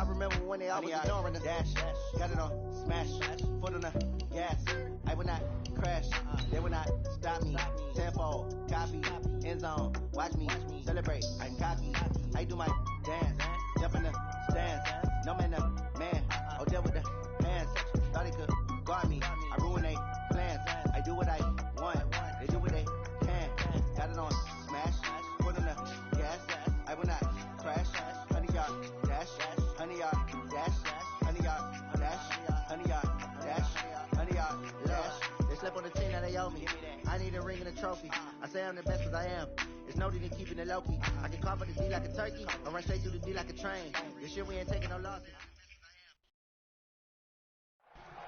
I remember when they always ignoring the dash. Got it on smash, foot on the gas. I will not crash, they will not stop me. Tenfold, copy, end zone. Watch me celebrate. I'm cocky. I do my dance, jump in the stands. No man, man. Oh, deal with the hands. Thought they could guard me. I ruin they plans. I do what I want. They do what they can. Got it on smash, foot on the gas. I will not crash. 100-yard dash, 100-yard dash, 100-yard dash, 100-yard dash, 100-yard dash. They slip on the team that they owe me. I need a ring and a trophy. I say I'm the best because I am. It's no need in keeping it low-key. I can cough at the D like a turkey. I run straight through the D like a train. This shit we ain't taking no losses.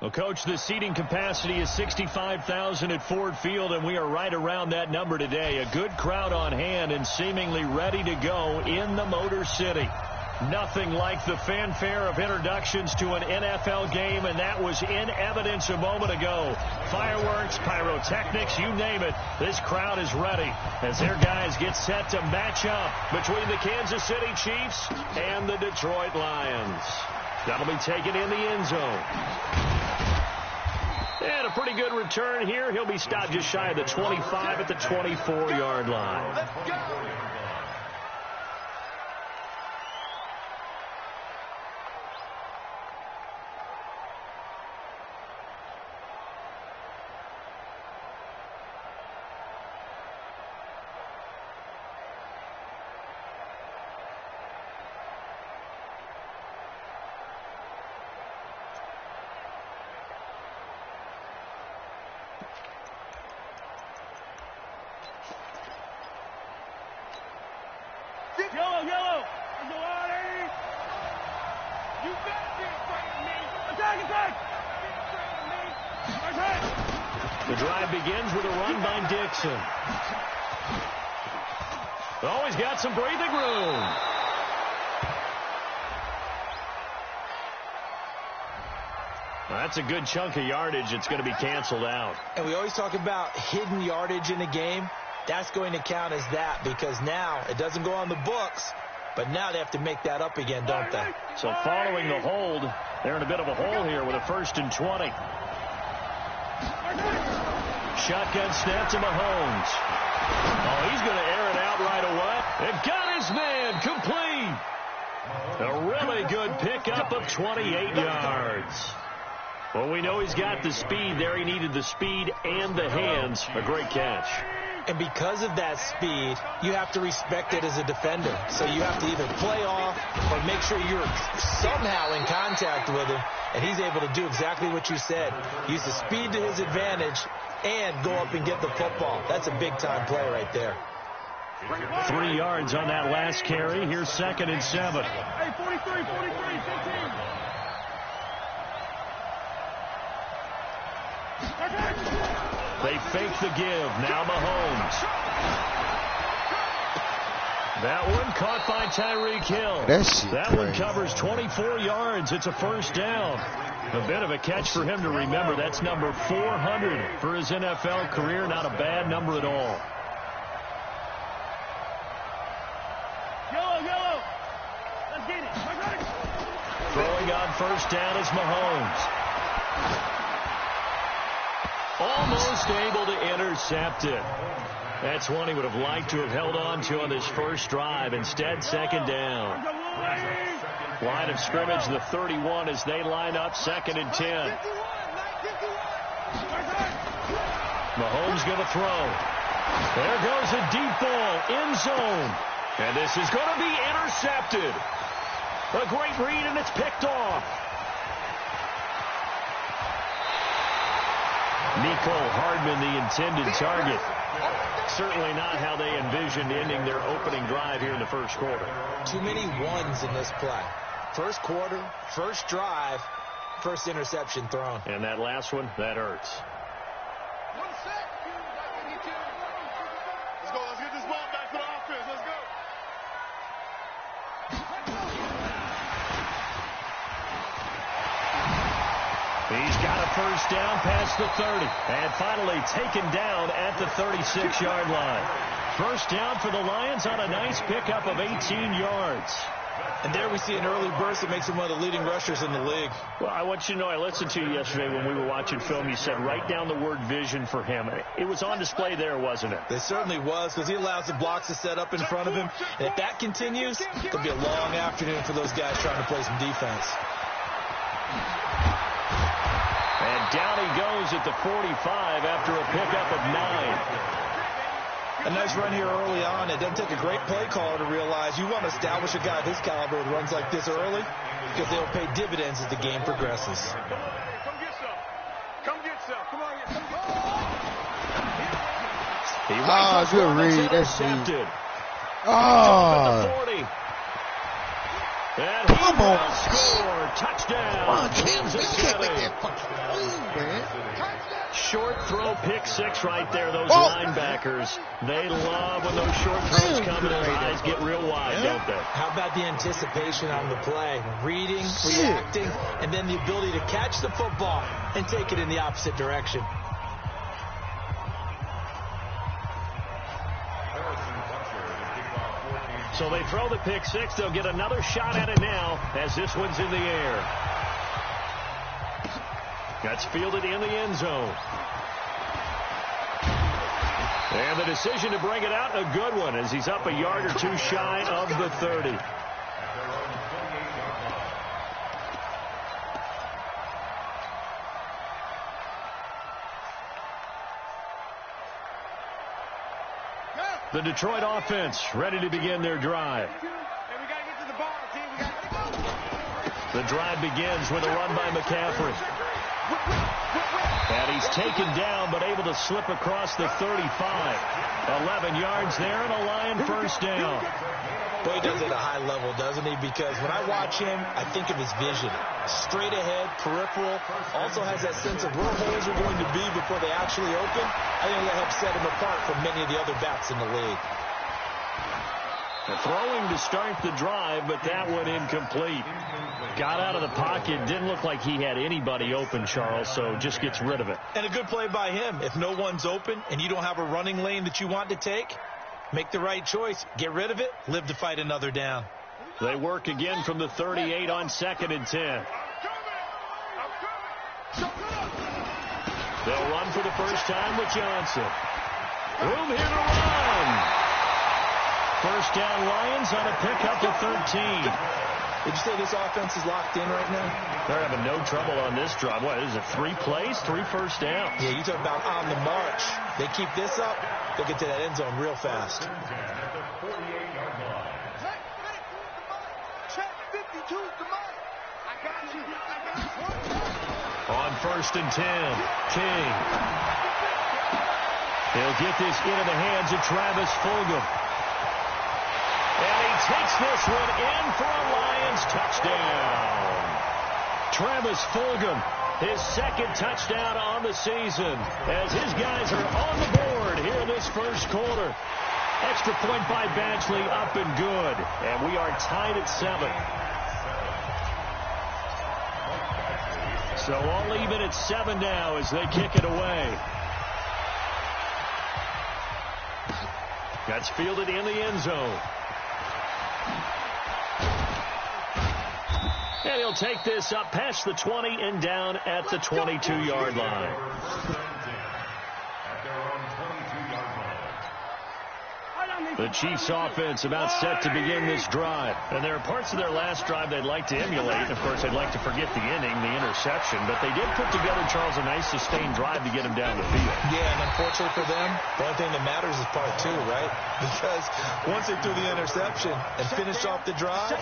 Well, Coach, the seating capacity is 65,000 at Ford Field, and we are right around that number today. A good crowd on hand and seemingly ready to go in the Motor City. Nothing like the fanfare of introductions to an NFL game, and that was in evidence a moment ago. Fireworks, pyrotechnics, you name it. This crowd is ready as their guys get set to match up between the Kansas City Chiefs and the Detroit Lions. That'll be taken in the end zone. And a pretty good return here. He'll be stopped just shy of the 25 at the 24-yard line. Let's go. Yellow. You better be afraid of me. Attack. The drive begins with a run by Dixon. Oh, he's got some breathing room. Well, that's a good chunk of yardage. It's going to be canceled out. And we always talk about hidden yardage in a game. That's going to count as that because now it doesn't go on the books, but now they have to make that up again, don't they? So following the hold, they're in a bit of a hole here with a 1st and 20. Shotgun snap to Mahomes. Oh, he's going to air it out right away. It got his man complete. A really good pickup of 28 yards. Well, we know he's got the speed there. He needed the speed and the hands. A great catch. And because of that speed, you have to respect it as a defender. So you have to either play off or make sure you're somehow in contact with him. And he's able to do exactly what you said. Use the speed to his advantage and go up and get the football. That's a big-time play right there. 3 yards on that last carry. Here's 2nd and 7. Hey, 43, 15. They fake the give. Now Mahomes. That one caught by Tyreek Hill. That one covers 24 yards. It's a 1st down. A bit of a catch for him to remember. That's number 400 for his NFL career. Not a bad number at all. Yellow. Let's get it. Throwing on 1st down is Mahomes. Almost able to intercept it. That's one he would have liked to have held on to on this first drive. Instead, 2nd down. Line of scrimmage, the 31 as they line up 2nd and 10. Mahomes going to throw. There goes a deep ball, end zone. And this is going to be intercepted. A great read, and it's picked off. Nico Hardman, the intended target. Certainly not how they envisioned ending their opening drive here in the first quarter. Too many ones in this play. First quarter, first drive, first interception thrown. And that last one, that hurts. 1 sec. Let's get this ball back to the offense. Let's go. He's got a 1st down past the 30. And finally taken down at the 36-yard line. 1st down for the Lions on a nice pickup of 18 yards. And there we see an early burst that makes him one of the leading rushers in the league. Well, I want you to know, I listened to you yesterday when we were watching film. You said write down the word vision for him. It was on display there, wasn't it? It certainly was, because he allows the blocks to set up in front of him. And if that continues, it could be a long afternoon for those guys trying to play some defense. And down he goes at the 45 after a pickup of 9. A nice run here early on. It doesn't take a great play caller to realize you want to establish a guy of his caliber with runs like this early, because they'll pay dividends as the game progresses. Come get some. Come get some. Come on, come get some. Good read. That's intercepted. Oh. 40. And he Come on, will score. Touchdown. Come on, Kansas Kansas City. City. That fucking move, man. Short throw, pick six right there. Those linebackers, they love when those short throws come and their eyes get real wide, don't they? How about the anticipation on the play? Reading, reacting, and then the ability to catch the football and take it in the opposite direction. So they throw the pick six. They'll get another shot at it now as this one's in the air. That's fielded in the end zone. And the decision to bring it out, a good one, as he's up a yard or two shy of the 30. The Detroit offense ready to begin their drive. The drive begins with a run by McCaffrey. And he's taken down, but able to slip across the 35. 11 yards there, and a Lion first down. Boy, he does it at a high level, doesn't he? Because when I watch him, I think of his vision. Straight ahead, peripheral. Also has that sense of where holes are going to be before they actually open. I think that helps set him apart from many of the other backs in the league. Throwing to start the drive, but that one incomplete. Got out of the pocket. Didn't look like he had anybody open, Charles, so just gets rid of it. And a good play by him. If no one's open and you don't have a running lane that you want to take, make the right choice. Get rid of it. Live to fight another down. They work again from the 38 on 2nd and 10. They'll run for the first time with Johnson. Room here to run. First down, Lions on a pickup of 13. Did you say this offense is locked in right now? They're having no trouble on this drive. What is it, 3 plays, 3 first downs? Yeah, you talk about on the march. They keep this up, they'll get to that end zone real fast. On 1st and 10, King. He'll get this into the hands of Travis Fulgham. And he takes this one in for a Lions touchdown. Travis Fulgham, his 2nd touchdown on the season, as his guys are on the board here in this first quarter. Extra point by Batchley, up and good. And we are tied at 7. So all even at 7 now as they kick it away. That's fielded in the end zone. And he'll take this up past the 20 and down at the 22-yard line. The Chiefs offense about set to begin this drive. And there are parts of their last drive they'd like to emulate. Of course, they'd like to forget the inning, the interception. But they did put together, Charles, a nice sustained drive to get him down the field. Yeah, and unfortunately for them, the only thing that matters is part 2, right? Because once they threw the interception and finished off the drive,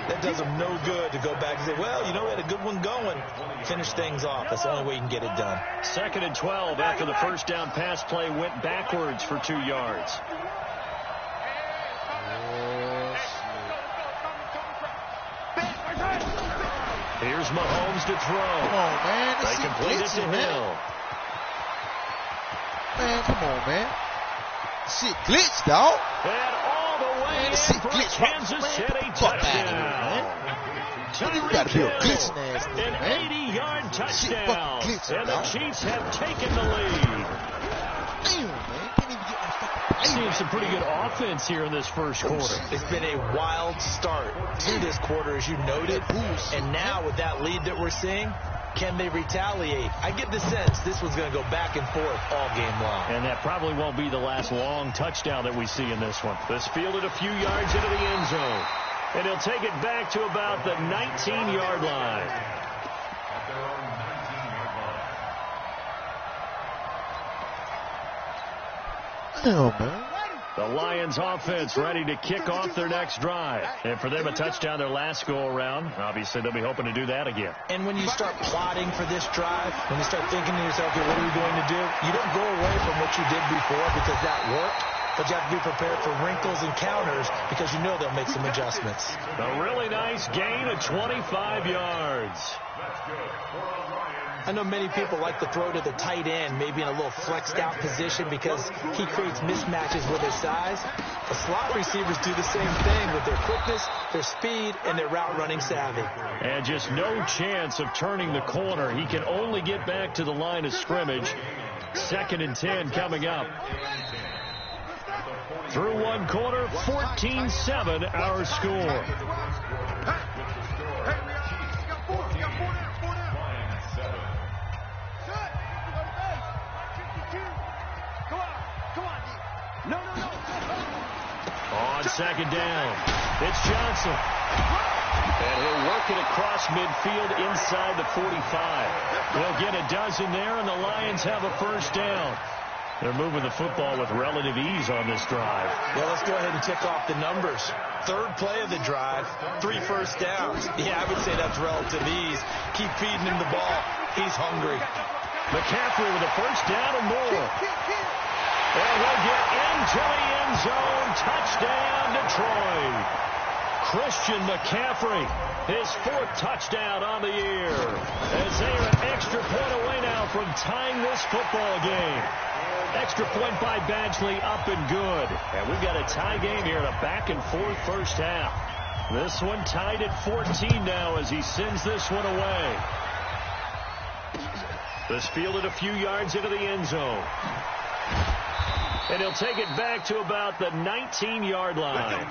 that does them no good to go back and say, well, you know, we had a good one going. Finish things off. That's the only way you can get it done. 2nd and 12 after the first down pass play went backwards for 2 yards. Here's Mahomes to throw. Come on, man. They complete it to Hill. Man, come on, man. Shit glitch, dog. And all the way Man, in shit for glitch. Kansas City touchdown. You gotta be a glitching ass nigga, An man. 80-yard touchdown. glitching, And the dog. Chiefs have taken the lead. Damn, man. Can't even get my fucking seeing some pretty good offense here in this first quarter. It's been a wild start to this quarter, as you noted. And now with that lead that we're seeing, can they retaliate? I get the sense this one's going to go back and forth all game long. And that probably won't be the last long touchdown that we see in this one. This fielded a few yards into the end zone. And he'll take it back to about the 19-yard line. Damn, man. The Lions offense ready to kick off their next drive. And for them, a touchdown their last go-around. Obviously, they'll be hoping to do that again. And when you start plotting for this drive, when you start thinking to yourself, okay, what are we going to do? You don't go away from what you did before because that worked. But you have to be prepared for wrinkles and counters because you know they'll make some adjustments. A really nice gain of 25 yards. I know many people like to throw to the tight end, maybe in a little flexed out position because he creates mismatches with his size. The slot receivers do the same thing with their quickness, their speed, and their route running savvy. And just no chance of turning the corner. He can only get back to the line of scrimmage. 2nd and 10 coming up. Through one quarter, 14-7 our score. On 2nd down, it's Johnson. And he'll work it across midfield inside the 45. They'll get a dozen there, and the Lions have a first down. They're moving the football with relative ease on this drive. Well, let's go ahead and tick off the numbers. 3rd play of the drive, 3 first downs. Yeah, I would say that's relative ease. Keep feeding him the ball. He's hungry. McCaffrey with a first down and more. And we'll get into the end zone. Touchdown, Detroit. Christian McCaffrey, his 4th touchdown on the year. As they are an extra point away now from tying this football game. Extra point by Badgley, up and good. And we've got a tie game here in a back-and-forth first half. This one tied at 14 now as he sends this one away. This fielded a few yards into the end zone. And he'll take it back to about the 19-yard line.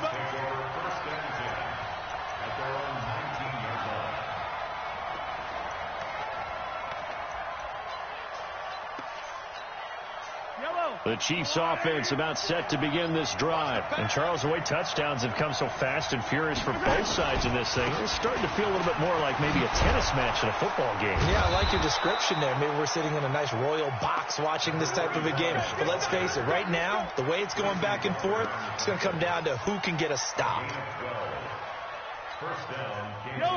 The Chiefs offense about set to begin this drive. And Charles, the way touchdowns have come so fast and furious for both sides in this thing, it's starting to feel a little bit more like maybe a tennis match in a football game. Yeah, I like your description there. Maybe we're sitting in a nice royal box watching this type of a game. But let's face it, right now, the way it's going back and forth, it's going to come down to who can get a stop.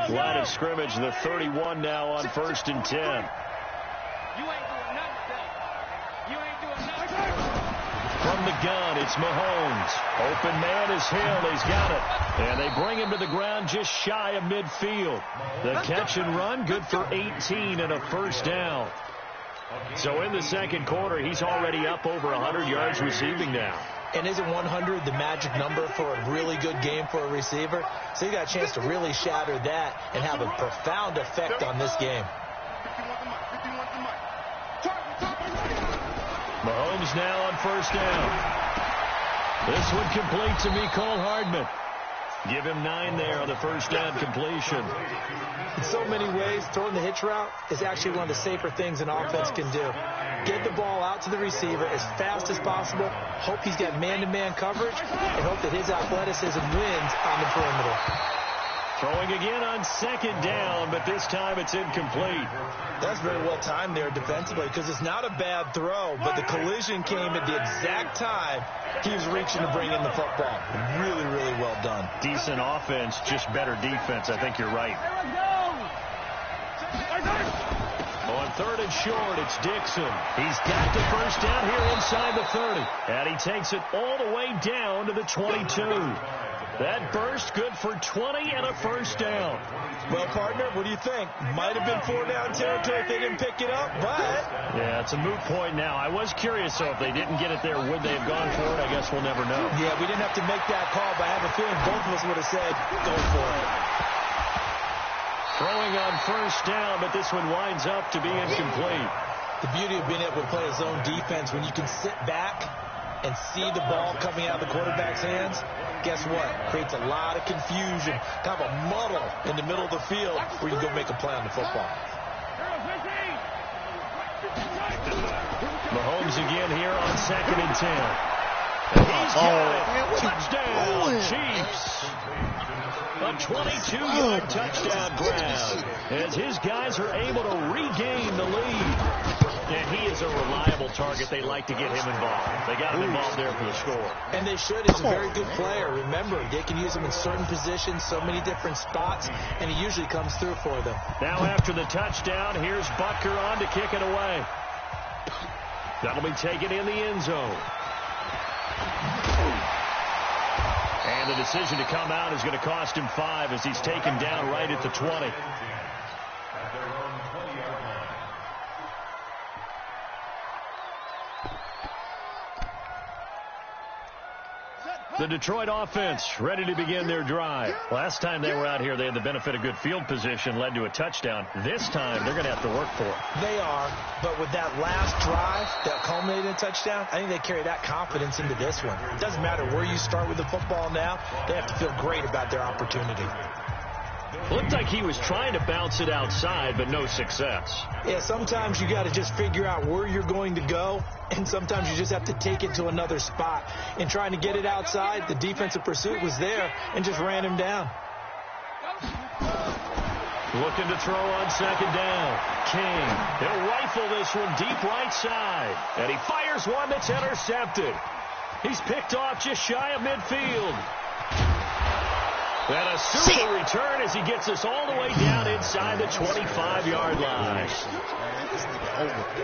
Line of scrimmage, the 31 now on 1st and 10. You ain't doing nothing today. You ain't doing nothing. From the gun, it's Mahomes. Open man is Hill. He's got it. And they bring him to the ground just shy of midfield. The catch and run, good for 18 and a first down. So in the 2nd quarter, he's already up over 100 yards receiving now. And isn't 100 the magic number for a really good game for a receiver? So you got a chance to really shatter that and have a profound effect on this game. Mahomes now on first down. This one complete to Mecole Hardman. Give him 9 there on the first down completion. In so many ways, throwing the hitch route is actually one of the safer things an offense can do. Get the ball out to the receiver as fast as possible, hope he's got man-to-man coverage, and hope that his athleticism wins on the perimeter. Throwing again on 2nd down, but this time it's incomplete. That's very well timed there defensively because it's not a bad throw, but the collision came at the exact time he was reaching to bring in the football. Really, really well done. Decent offense, just better defense. I think you're right. On 3rd and short, it's Dixon. He's got the first down here inside the 30. And he takes it all the way down to the 22. That burst good for 20 and a first down. Well, partner, what do you think? Might have been 4-down territory if they didn't pick it up, but... Yeah, it's a moot point now. I was curious, though, if they didn't get it there, would they have gone for it? I guess we'll never know. Yeah, we didn't have to make that call, but I have a feeling both of us would have said, go for it. Throwing on first down, but this one winds up to be incomplete. The beauty of being able to play a zone defense when you can sit back and see the ball coming out of the quarterback's hands, guess what? Creates a lot of confusion, kind of a muddle in the middle of the field where you go make a play on the football. Mahomes again here on 2nd and 10. He's got it. Touchdown, Chiefs. A 22-yard touchdown grab as his guys are able to regain the lead. And he is a reliable target. They like to get him involved. They got him involved there for the score. And they should. He's a very good player. Remember, they can use him in certain positions, so many different spots, and he usually comes through for them. Now after the touchdown, here's Butker on to kick it away. That'll be taken in the end zone. And the decision to come out is going to cost him 5 as he's taken down right at the 20. The Detroit offense ready to begin their drive. Last time they were out here, they had the benefit of good field position, led to a touchdown. This time, they're going to have to work for it. They are, but with that last drive that culminated in a touchdown, I think they carry that confidence into this one. It doesn't matter where you start with the football now. They have to feel great about their opportunity. Looked like he was trying to bounce it outside, but no success. Yeah, sometimes you got to just figure out where you're going to go, and sometimes you just have to take it to another spot. In trying to get it outside, the defensive pursuit was there and just ran him down. Looking to throw on 2nd down. King, he'll rifle this one deep right side, and he fires one that's intercepted. He's picked off just shy of midfield. And a super return as he gets us all the way down inside the 25-yard line.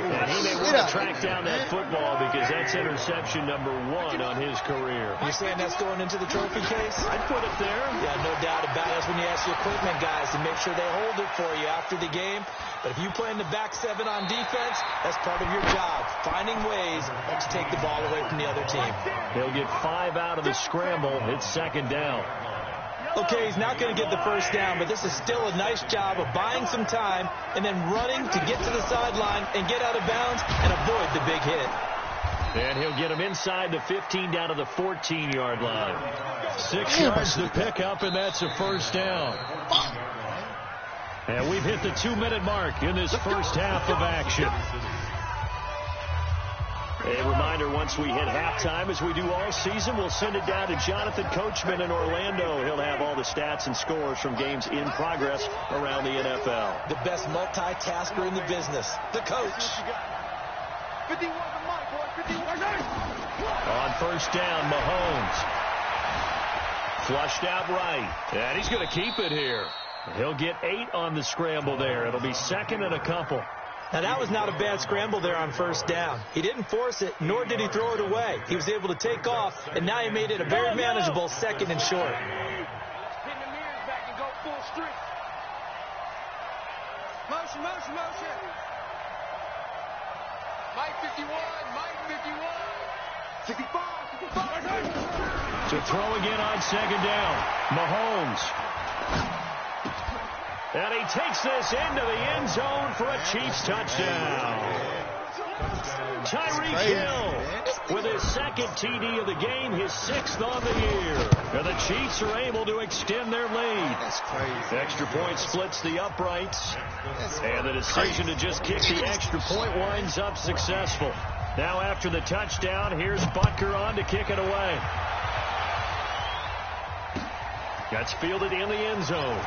And he may want to track down that football because that's interception number 1 on his career. You're saying that's going into the trophy case? I'd put it there. Yeah, no doubt about it. That's when you ask the equipment guys to make sure they hold it for you after the game. But if you play in the back 7 on defense, that's part of your job, finding ways to take the ball away from the other team. He'll get 5 out of the scramble. It's 2nd down. Okay, he's not going to get the first down, but this is still a nice job of buying some time and then running to get to the sideline and get out of bounds and avoid the big hit. And he'll get him inside the 15 down to the 14-yard line. 6 yards to pick up, and that's a first down. And we've hit the 2-minute mark in this first half of action. A reminder, once we hit halftime, as we do all season, we'll send it down to Jonathan Coachman in Orlando. He'll have all the stats and scores from games in progress around the NFL. The best multitasker in the business, the coach. 51 to Mike, boy. 51. On first down, Mahomes. Flushed out right. And he's going to keep it here. He'll get 8 on the scramble there. It'll be 2nd and a couple. Now, that was not a bad scramble there on first down. He didn't force it, nor did he throw it away. He was able to take off, and now he made it a very manageable 2nd and short. Pin the mirrors back and go full strength. Motion, motion, motion. Mike 51, Mike 51. 65, 65. To throw again on 2nd down. Mahomes. And he takes this into the end zone for a Chiefs touchdown. Tyreek Hill with his 2nd TD of the game, his 6th on the year. And the Chiefs are able to extend their lead. That's crazy. Extra point splits the uprights. And the decision to just kick the extra point winds up successful. Now after the touchdown, here's Butker on to kick it away. That's fielded in the end zone.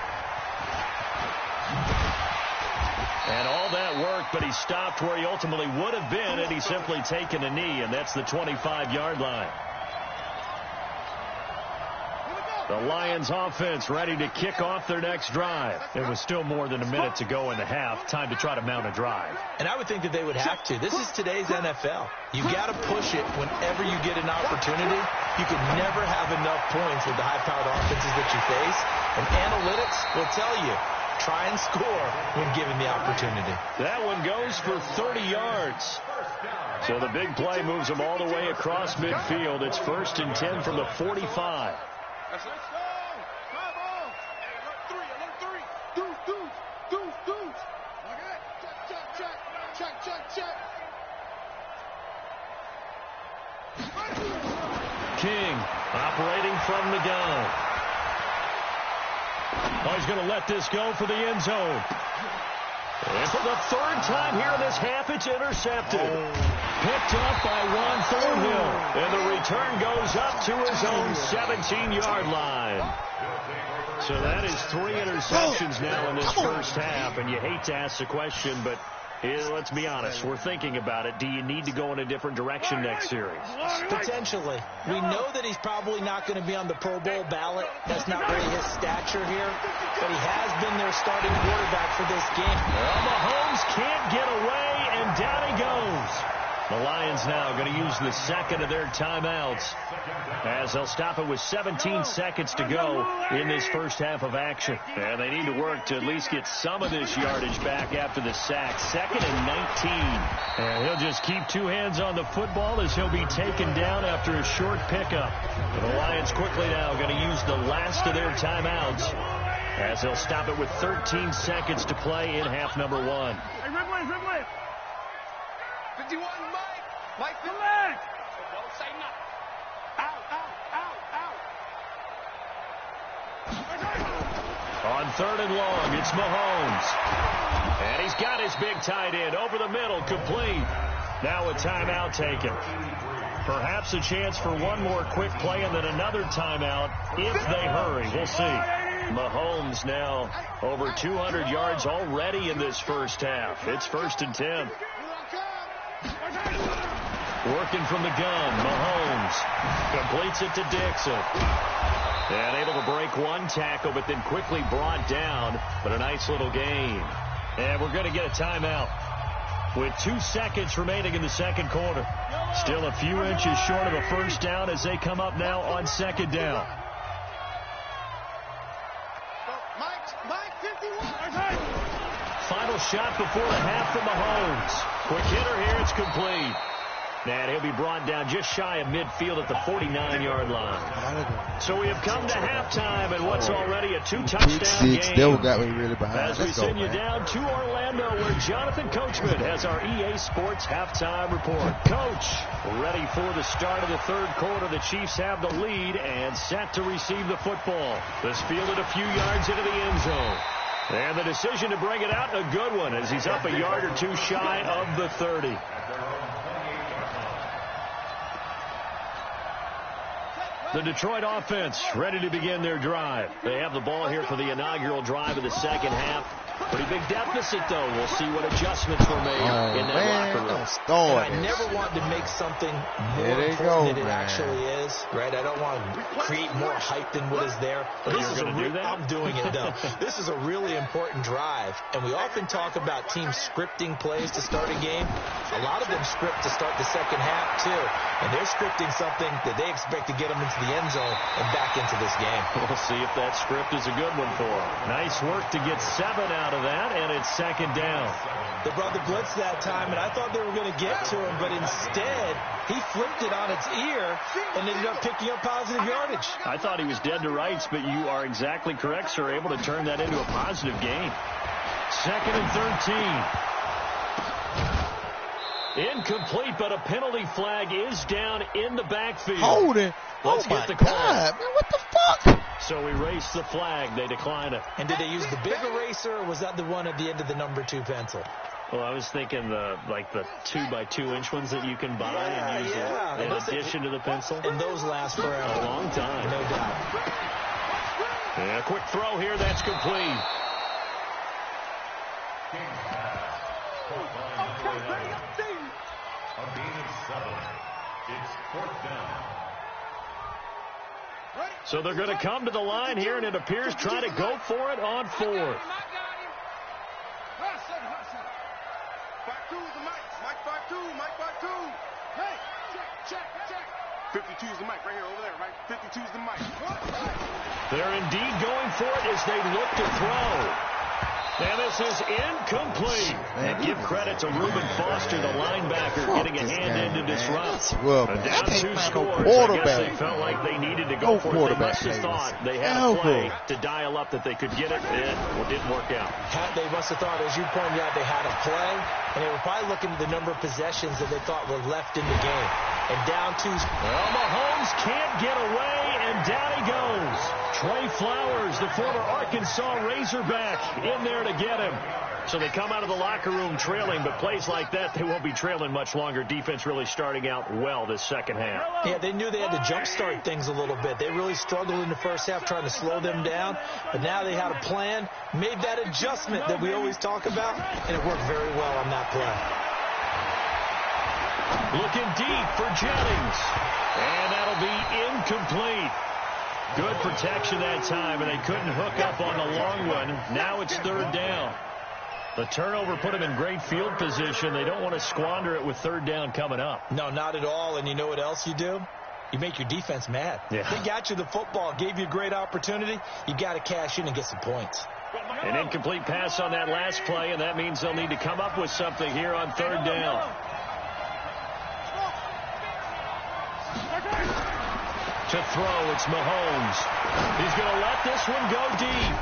And all that work, but he stopped where he ultimately would have been had he simply taken a knee, and that's the 25-yard line. The Lions offense ready to kick off their next drive. There was still more than a minute to go in the half. Time to try to mount a drive. And I would think that they would have to. This is today's NFL. You got to push it whenever you get an opportunity. You can never have enough points with the high-powered offenses that you face. And analytics will tell you, try and score when given the opportunity. That one goes for 30 yards. So the big play moves them all the way across midfield. It's 1st and 10 from the 45. Let's go. Come on. Alert 3. Dudes. Okay. Check. King operating from the gun. Oh, he's going to let this go for the end zone. And for the third time here in this half, it's intercepted. Picked up by Juan Thornhill. And the return goes up to his own 17-yard line. So that is 3 interceptions now in this first half. And you hate to ask the question, but let's be honest. We're thinking about it. Do you need to go in a different direction next series? Potentially. We know that he's probably not going to be on the Pro Bowl ballot. That's not really his stature here. But he has been their starting quarterback for this game. Well, Mahomes can't get away, and down he goes. The Lions now going to use the second of their timeouts as they'll stop it with 17 seconds to go in this first half of action. And they need to work to at least get some of this yardage back after the sack. 2nd and 19. And he'll just keep 2 hands on the football as he'll be taken down after a short pickup. And the Lions quickly now going to use the last of their timeouts as they'll stop it with 13 seconds to play in half number 1. Hey, red wave. 51, Mike, the leg. Don't say nothing. Out. On 3rd and long, it's Mahomes. And he's got his big tight end over the middle, complete. Now a timeout taken. Perhaps a chance for one more quick play and then another timeout if they hurry. We'll see. Mahomes now over 200 yards already in this first half. It's 1st and 10. Working from the gun, Mahomes completes it to Dixon. And able to break one tackle, but then quickly brought down. But a nice little gain. And we're going to get a timeout with 2 seconds remaining in the second quarter. Still a few inches short of a first down as they come up now on 2nd down. Final shot before the half from Mahomes. Quick hitter here, it's complete. And he'll be brought down just shy of midfield at the 49-yard line. So we have come to halftime and what's already a 2-touchdown game. Still got me really behind. As we send you down to Orlando, where Jonathan Coachman has our EA Sports halftime report. Coach, ready for the start of the third quarter. The Chiefs have the lead and set to receive the football. This fielded a few yards into the end zone. And the decision to bring it out, a good one, as he's up a yard or two shy of the 30. The Detroit offense ready to begin their drive. They have the ball here for the inaugural drive of the second half. Pretty big deficit, though. We'll see what adjustments were made in that locker room. I never wanted to make something more important than it actually is, right? I don't want to create more hype than what is there. But this is I'm doing it, though. This is a really important drive, and we often talk about teams scripting plays to start a game. A lot of them script to start the second half, too, and they're scripting something that they expect to get them into the end zone and back into this game. We'll see if that script is a good one for them. Nice work to get 7 out of that, and it's 2nd down. They brought the blitz that time, and I thought they were going to get to him, but instead, he flipped it on its ear and ended up picking up positive yardage. I thought he was dead to rights, but you are exactly correct, sir, able to turn that into a positive gain. 2nd and 13. Incomplete, but a penalty flag is down in the backfield. Hold it. Let's get the call. God, man, what the fuck? So erase the flag. They decline it. And did they use the big eraser, or was that the one at the end of the number 2 pencil? Well, I was thinking the 2x2-inch ones that you can buy and use in addition to the pencil. And those last forever. A long time. No doubt. Yeah, quick throw here. That's complete. It's 4th down. So they're going to come to the line here, and it appears try to go for it on 4th. 52 is the mic right here, over there, right? 52 is the mic. They're indeed going for it as they look to throw. And this is incomplete. And give credit to Reuben Foster, the linebacker, getting a hand in to disrupt. Well, A down two scores. I guess they felt like they needed to go for it. They must have thought they had a play to dial up that they could get it. It didn't work out. They must have thought, as you pointed out, they had a play, and they were probably looking at the number of possessions that they thought were left in the game. And down two. Well, Mahomes can't get away, and down he goes. Trey Flowers, the former Arkansas Razorback, in there to get him. So they come out of the locker room trailing, but plays like that, they won't be trailing much longer. Defense really starting out well this second half. Yeah, they knew they had to jumpstart things a little bit. They really struggled in the first half trying to slow them down, but now they had a plan, made that adjustment that we always talk about, and it worked very well on that play. Looking deep for Jennings, and that'll be incomplete. Good protection that time, and they couldn't hook up on the long one. Now it's third down. The turnover put them in great field position. They don't want to squander it with third down coming up. No, not at all. And you know what else you do? You make your defense mad. Yeah. They got you the football, gave you a great opportunity. You got to cash in and get some points. An incomplete pass on that last play, and that means they'll need to come up with something here on third down. To throw, it's Mahomes. He's going to let this one go deep.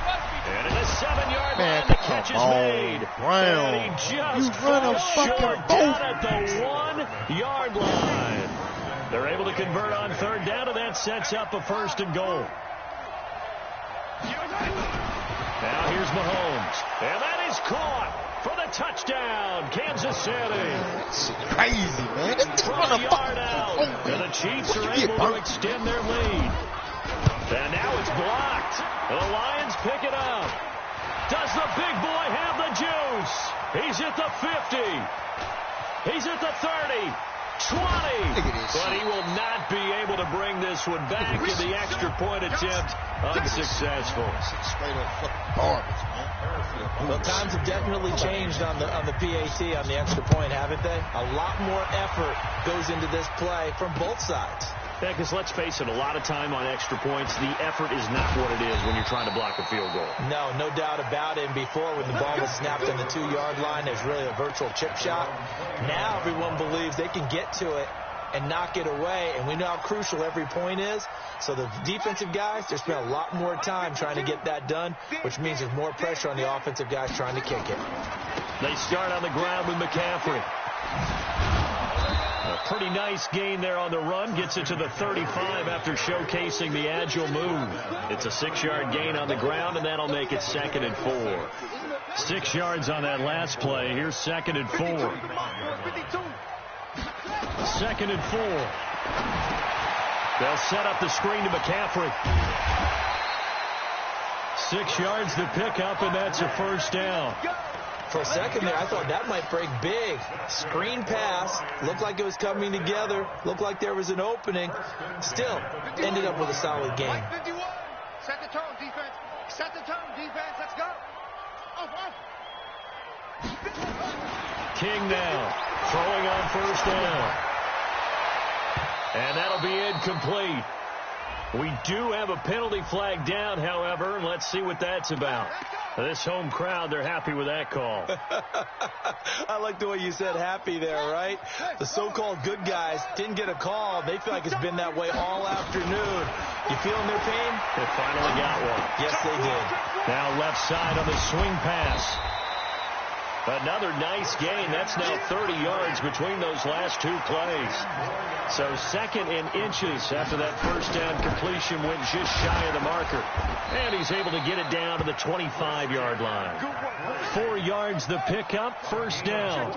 And in the 7-yard line, the catch is made. Brown. And he just falls short down at the 1-yard line. They're able to convert on third down, and that sets up a first and goal. Now here's Mahomes. And that is caught for the touchdown, Kansas City. That's crazy, man. That's From a yard out. And the Chiefs are able to extend their lead. And now it's blocked. The Lions pick it up. Does the big boy have the juice? He's at the 50. He's at the 30. 20. But he will not be able to bring this one back in the extra point attempt. Unsuccessful. Straight up fucking garbage, man. Well, times have definitely changed on the PAT, on the extra point, haven't they? A lot more effort goes into this play from both sides. Yeah, because let's face it, a lot of time on extra points, the effort is not what it is when you're trying to block a field goal. No doubt about it. And before, when the ball was snapped on the 2-yard line, there's really a virtual chip shot. Now everyone believes they can get to it and knock it away, and we know how crucial every point is. So the defensive guys, they spend a lot more time trying to get that done, which means there's more pressure on the offensive guys trying to kick it. They start on the ground with McCaffrey. A pretty nice gain there on the run. Gets it to the 35 after showcasing the agile move. It's a 6-yard gain on the ground, and that'll make it 2nd and 4. 6 yards on that last play. Here's 2nd and 4. 2nd and 4. They'll set up the screen to McCaffrey. 6 yards to pick up, and that's a first down. For a second there, I thought that might break big. Screen pass. Looked like it was coming together. Looked like there was an opening. Still, ended up with a solid game. Set the tone, defense. Set the tone, defense. Let's go. King now, throwing on first down. And that'll be incomplete. We do have a penalty flag down, however. Let's see what that's about. This home crowd, they're happy with that call. I like the way you said happy there, right? The so-called good guys didn't get a call. They feel like it's been that way all afternoon. You feeling their pain? They finally got one. Yes, they did. Now left side on the swing pass. Another nice gain. That's now 30 yards between those last two plays. So 2nd and inches after that first down completion went just shy of the marker. And he's able to get it down to the 25-yard line. 4 yards the pickup, first down.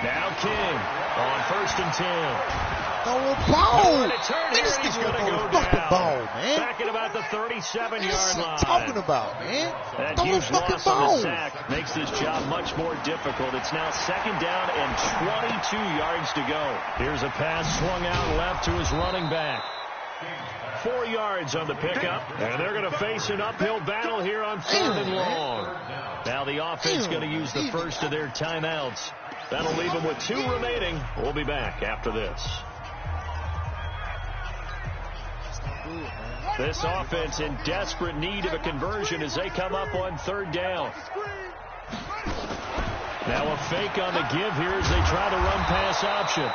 Now King on 1st and 10. Throw a ball. This nigga's gonna throw the fucking ball, man. Back at about the 37-yard line. That's what I'm talking about, man. That Throw a huge fucking loss ball. on the sack makes this job much more difficult. It's now 2nd down and 22 yards to go. Here's a pass swung out left to his running back. 4 yards on the pickup, and they're going to face an uphill battle here on 3rd and long. Now the offense going to use the first of their timeouts. That'll leave them with 2 remaining. We'll be back after this. This offense in desperate need of a conversion as they come up on third down. Now a fake on the give here as they try the run-pass option.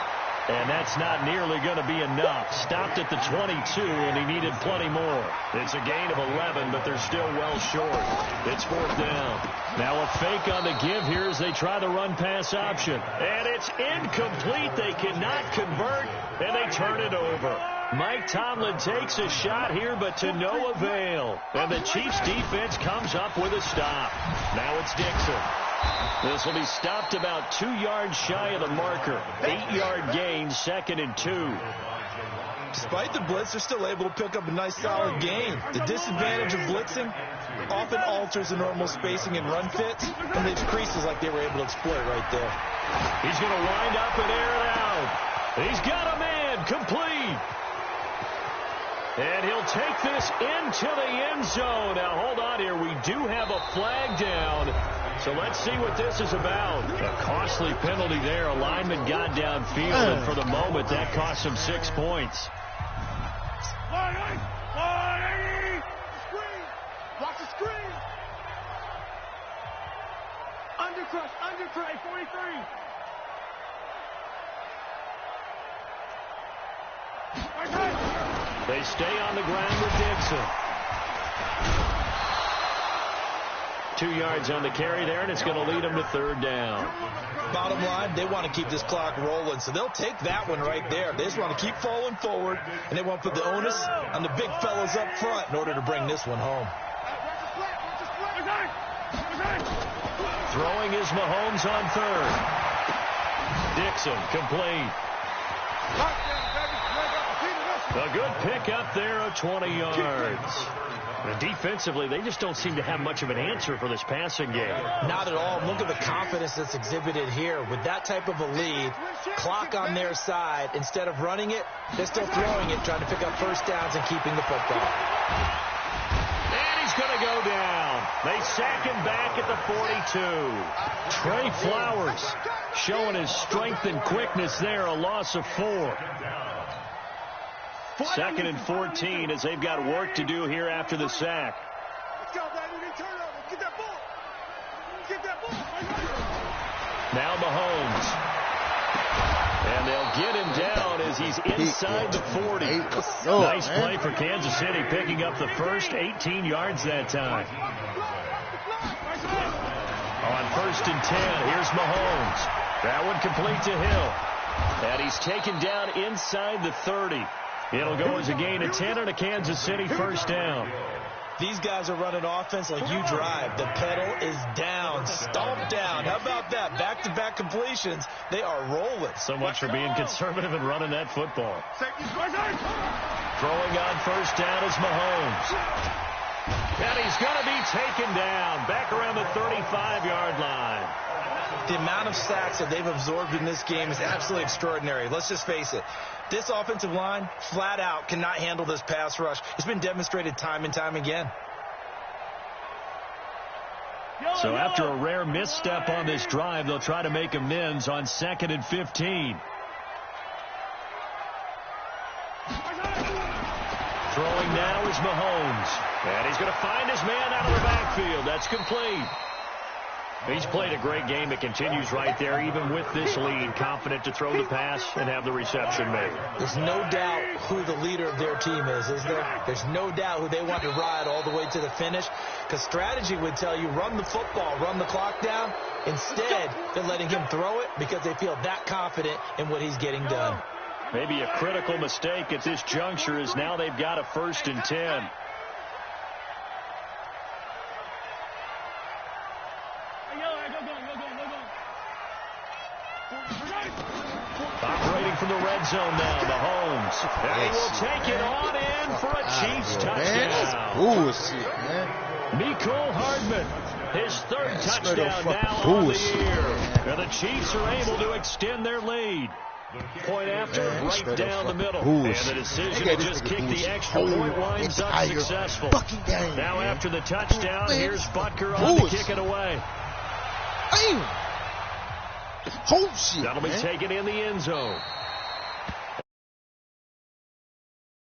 And that's not nearly going to be enough. Stopped at the 22, and he needed plenty more. It's a gain of 11, but they're still well short. It's fourth down. Now a fake on the give here as they try the run-pass option. And it's incomplete. They cannot convert, and they turn it over. Mike Tomlin takes a shot here, but to no avail. And the Chiefs' defense comes up with a stop. Now it's Dixon. This will be stopped about 2 yards shy of the marker. 8-yard gain, 2nd and 2. Despite the blitz, they're still able to pick up a nice solid gain. The disadvantage of blitzing often alters the normal spacing and run fits, and leaves creases like they were able to exploit right there. He's going to wind up and air it out. He's got a man, complete. And he'll take this into the end zone. Now, hold on here. We do have a flag down. So let's see what this is about. A costly penalty there. A lineman got downfield, and for the moment, that cost him 6 points. Watch the screen. Undercrush, 43. They stay on the ground with Dixon. 2 yards on the carry there, and it's going to lead them to third down. Bottom line, they want to keep this clock rolling, so they'll take that one right there. They just want to keep falling forward, and they want to put the onus on the big fellas up front in order to bring this one home. Throwing is Mahomes on third. Dixon complete. A good pickup there of 20 yards. And defensively, they just don't seem to have much of an answer for this passing game. Not at all. Look at the confidence that's exhibited here. With that type of a lead, clock on their side, instead of running it, they're still throwing it, trying to pick up first downs and keeping the football. And he's going to go down. They sack him back at the 42. Trey Flowers showing his strength and quickness there, a loss of 4. 2nd and 14 as they've got work to do here after the sack. Now Mahomes. And they'll get him down as he's inside the 40. Nice play for Kansas City, picking up the first 18 yards that time. On 1st and 10, here's Mahomes. That one complete to Hill. And he's taken down inside the 30. It'll go as a gain of 10 on a Kansas City first down. These guys are running offense like you drive. The pedal is down, stomped down. How about that? Back-to-back completions. They are rolling. So much for being conservative and running that football. Throwing on first down is Mahomes. And he's going to be taken down back around the 35-yard line. The amount of sacks that they've absorbed in this game is absolutely extraordinary. Let's just face it. This offensive line, flat out, cannot handle this pass rush. It's been demonstrated time and time again. So after a rare misstep on this drive, they'll try to make amends on 2nd and 15. Throwing now is Mahomes. And he's going to find his man out of the backfield. That's complete. He's played a great game. It continues right there, even with this lead, confident to throw the pass and have the reception made. There's no doubt who the leader of their team is there? There's no doubt who they want to ride all the way to the finish, because strategy would tell you run the football, run the clock down. Instead, they're letting him throw it because they feel that confident in what he's getting done. Maybe a critical mistake at this juncture is now they've got a 1st and 10. Operating from the red zone now, Mahomes. And he will take it on in for a Chiefs touchdown. That's bullshit, man. Mecole Hardman, his 3rd touchdown now on the year. And the Chiefs are able to extend their lead. Point after, right down the middle. And the decision to just kick the extra point winds up successful. Now after the touchdown, here's Butker on to kick it away. Shit, that'll be taken in the end zone.